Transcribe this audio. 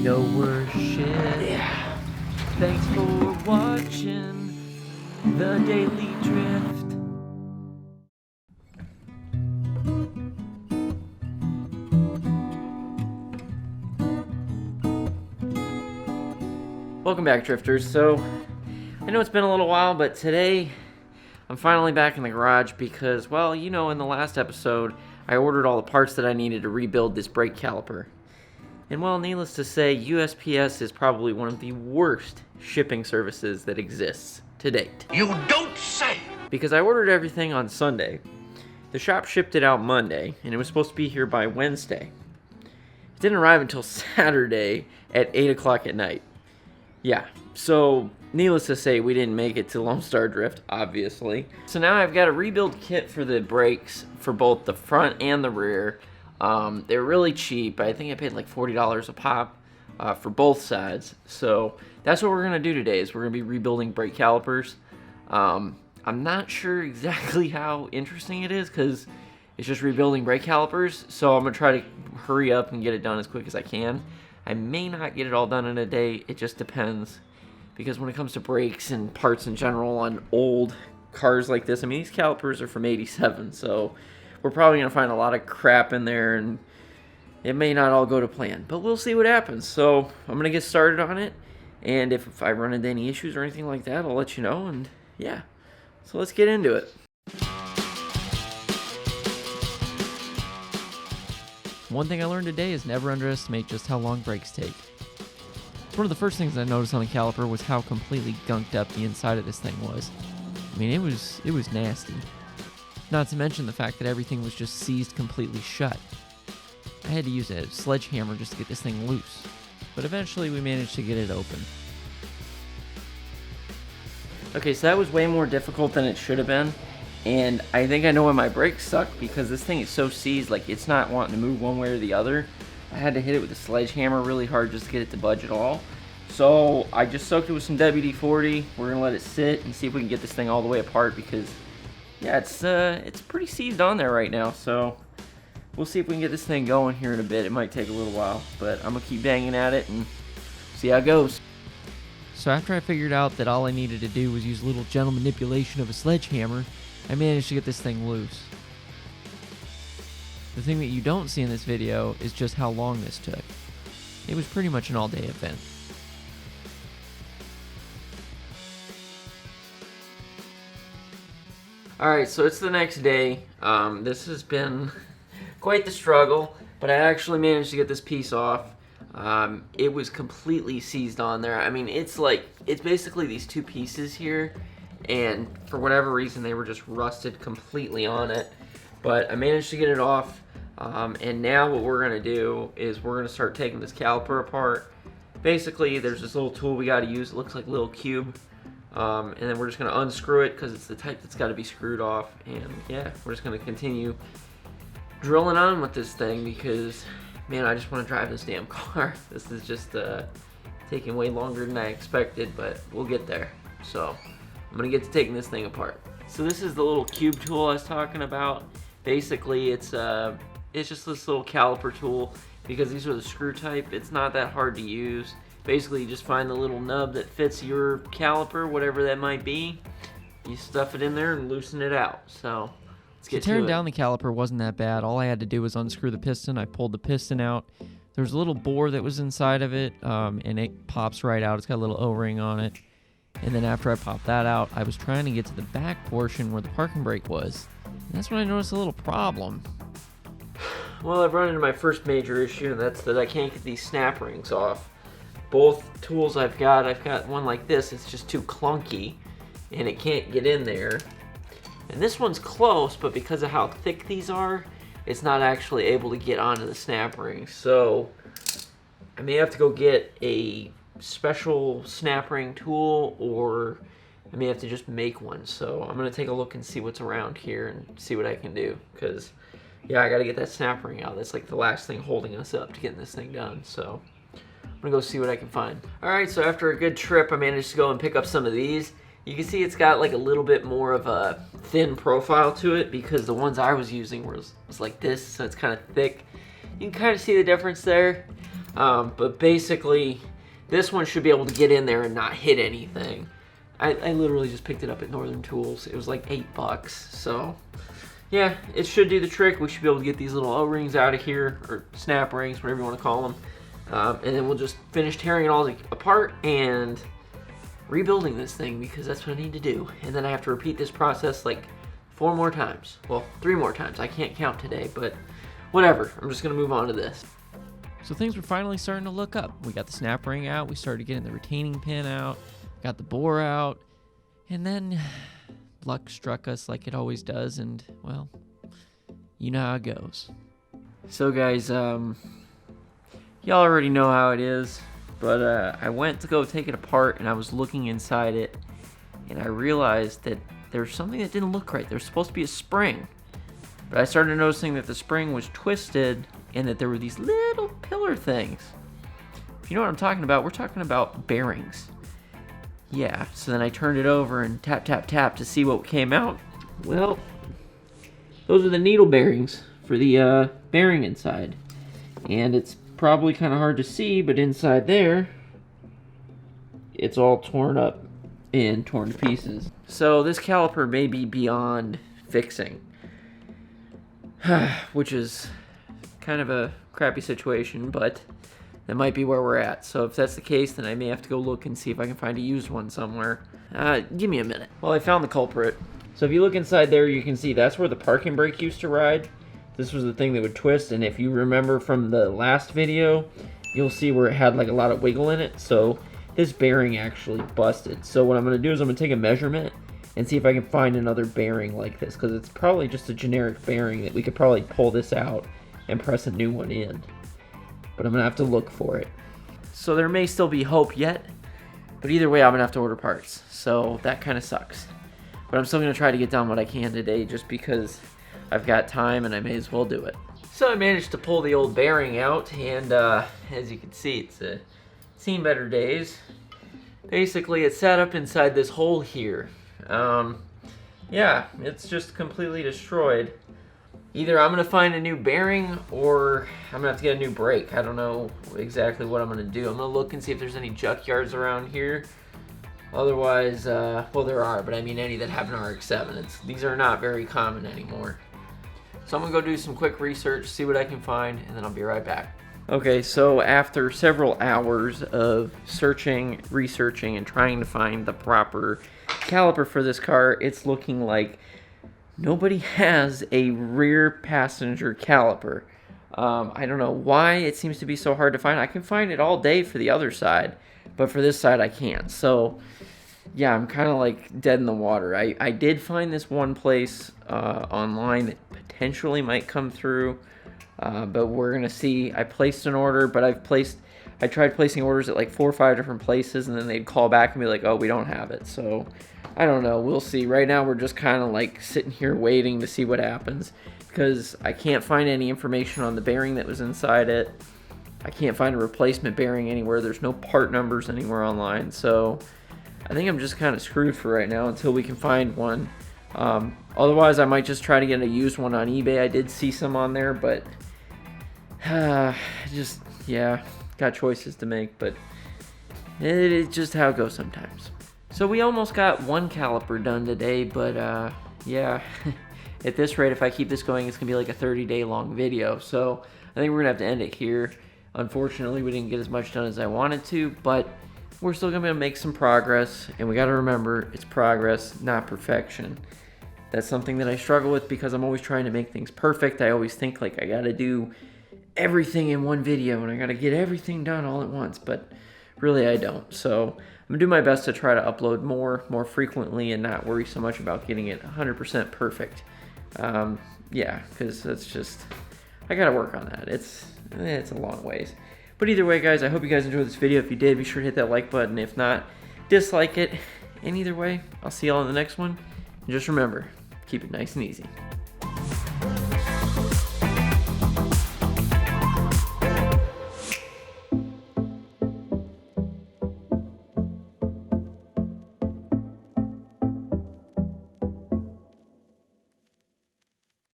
No worse shit. Yeah. Thanks for watching the Daily Drift. Welcome back, Drifters. So, I know it's been a little while, but today I'm finally back in the garage because, well, you know, in the last episode, I ordered all the parts that I needed to rebuild this brake caliper. And well, needless to say, USPS is probably one of the worst shipping services that exists to date. You don't say! Because I ordered everything on Sunday. The shop shipped it out Monday, and it was supposed to be here by Wednesday. It didn't arrive until Saturday at 8 o'clock at night. Yeah, so needless to say, we didn't make it to Lone Star Drift, obviously. So now I've got a rebuild kit for the brakes for both the front and the rear. They're really cheap. I think I paid like $40 a pop for both sides. So that's what we're going to do today is we're going to be rebuilding brake calipers. I'm not sure exactly how interesting it is because it's just rebuilding brake calipers. So I'm going to try to hurry up and get it done as quick as I can. I may not get it all done in a day. It just depends. Because when it comes to brakes and parts in general on old cars like this, I mean, these calipers are from '87, so we're probably going to find a lot of crap in there, and it may not all go to plan. But we'll see what happens. So I'm going to get started on it, and if I run into any issues or anything like that, I'll let you know, and yeah. So let's get into it. One thing I learned today is never underestimate just how long brakes take. One of the first things I noticed on the caliper was how completely gunked up the inside of this thing was. I mean, it was nasty. Not to mention the fact that everything was just seized completely shut. I had to use a sledgehammer just to get this thing loose, but eventually we managed to get it open. Okay, so that was way more difficult than it should have been, and I think I know why my brakes suck because this thing is so seized, like it's not wanting to move one way or the other. I had to hit it with a sledgehammer really hard just to get it to budge at all. So I just soaked it with some WD-40. We're gonna let it sit and see if we can get this thing all the way apart because, yeah, it's pretty seized on there right now. So we'll see if we can get this thing going here in a bit. It might take a little while, but I'm gonna keep banging at it and see how it goes. So after I figured out that all I needed to do was use a little gentle manipulation of a sledgehammer, I managed to get this thing loose. The thing that you don't see in this video is just how long this took. It was pretty much an all-day event. Alright, so it's the next day. This has been quite the struggle, but I actually managed to get this piece off. It was completely seized on there. I mean, it's basically these two pieces here, and for whatever reason they were just rusted completely on it. But I managed to get it off, and now what we're going to do is we're going to start taking this caliper apart. Basically, there's this little tool we got to use. It looks like a little cube, and then we're just going to unscrew it because it's the type that's got to be screwed off. And yeah, we're just going to continue drilling on with this thing because, man, I just want to drive this damn car. This is just taking way longer than I expected, but we'll get there. So I'm going to get to taking this thing apart. So this is the little cube tool I was talking about. Basically, it's just this little caliper tool because these are the screw type. It's not that hard to use. Basically, you just find the little nub that fits your caliper, whatever that might be. You stuff it in there and loosen it out. So let's get to it. Tearing down the caliper wasn't that bad. All I had to do was unscrew the piston. I pulled the piston out. There's a little bore that was inside of it, and it pops right out. It's got a little O-ring on it. And then after I popped that out, I was trying to get to the back portion where the parking brake was. And that's when I noticed a little problem. Well, I've run into my first major issue, and that's that I can't get these snap rings off. Both tools I've got one like this, it's just too clunky, and it can't get in there. And this one's close, but because of how thick these are, it's not actually able to get onto the snap rings. So I may have to go get a special snap ring tool, or I may have to just make one. So I'm gonna take a look and see what's around here and see what I can do, because yeah, I gotta get that snap ring out. That's like the last thing holding us up to getting this thing done. So I'm gonna go see what I can find. Alright, so after a good trip, I managed to go and pick up some of these. You can see it's got like a little bit more of a thin profile to it because the ones I was using was like this, so it's kind of thick. You can kind of see the difference there. But basically, this one should be able to get in there and not hit anything. I literally just picked it up at Northern Tools. It was like $8, so yeah, it should do the trick. We should be able to get these little O-rings out of here, or snap rings, whatever you want to call them. And then we'll just finish tearing it all apart and rebuilding this thing, because that's what I need to do. And then I have to repeat this process like 4 more times. Well, 3 more times. I can't count today, but whatever. I'm just gonna move on to this. So things were finally starting to look up. We got the snap ring out. We started getting the retaining pin out. Got the bore out. And then luck struck us like it always does. And, well, you know how it goes. So guys, y'all already know how it is. But I went to go take it apart, and I was looking inside it. And I realized that there was something that didn't look right. There's supposed to be a spring. But I started noticing that the spring was twisted and that there were these little pillar things. If you know what I'm talking about, we're talking about bearings. Yeah, so then I turned it over and tap, tap, tap to see what came out. Well, those are the needle bearings for the bearing inside. And it's probably kind of hard to see, but inside there, it's all torn up and torn to pieces. So this caliper may be beyond fixing. Which is kind of a crappy situation, but that might be where we're at. So if that's the case, then I may have to go look and see if I can find a used one somewhere. Give me a minute. Well, I found the culprit. So if you look inside there, you can see that's where the parking brake used to ride. This was the thing that would twist, and if you remember from the last video, you'll see where it had like a lot of wiggle in it. So this bearing actually busted. So what I'm going to do is I'm going to take a measurement and see if I can find another bearing like this, because it's probably just a generic bearing that we could probably pull this out and press a new one in. But I'm gonna have to look for it. So there may still be hope yet, but either way I'm gonna have to order parts. So that kind of sucks. But I'm still gonna try to get done what I can today, just because I've got time and I may as well do it. So I managed to pull the old bearing out, and as you can see, it's seen better days. Basically, it's sat up inside this hole here. Yeah, it's just completely destroyed. Either I'm gonna find a new bearing, or I'm gonna have to get a new brake. I don't know exactly what I'm gonna do. I'm gonna look and see if there's any junkyards around here. Otherwise, well, there are, but I mean any that have an RX-7. These are not very common anymore. So I'm gonna go do some quick research, see what I can find, and then I'll be right back. Okay, so after several hours of searching, researching, and trying to find the proper caliper for this car, it's looking like nobody has a rear passenger caliper. I don't know why it seems to be so hard to find. I can find it all day for the other side, but for this side I can't. So yeah, I'm kind of like dead in the water. I did find this one place online that potentially might come through, but we're gonna see. I placed an order, but I tried placing orders at like 4 or 5 different places, and then they'd call back and be like, oh, we don't have it. So I don't know, we'll see. Right now we're just kind of like sitting here waiting to see what happens, because I can't find any information on the bearing that was inside it. I can't find a replacement bearing anywhere. There's no part numbers anywhere online. So I think I'm just kind of screwed for right now until we can find one. Otherwise, I might just try to get a used one on eBay. I did see some on there, but just, yeah, got choices to make, but it's just how it goes sometimes. So we almost got one caliper done today, but yeah, at this rate, if I keep this going, it's gonna be like a 30-day long video. So I think we're gonna have to end it here. Unfortunately, we didn't get as much done as I wanted to, but we're still gonna make some progress, and we gotta remember, it's progress, not perfection. That's something that I struggle with, because I'm always trying to make things perfect. I always think like I gotta do everything in one video, and I gotta get everything done all at once, but really I don't. So I'm gonna do my best to try to upload more frequently and not worry so much about getting it 100% perfect. Yeah, because that's just, I gotta work on that. It's a long ways. But either way, guys, I hope you guys enjoyed this video. If you did, be sure to hit that like button. If not, dislike it. And either way, I'll see y'all in the next one. And just remember, keep it nice and easy.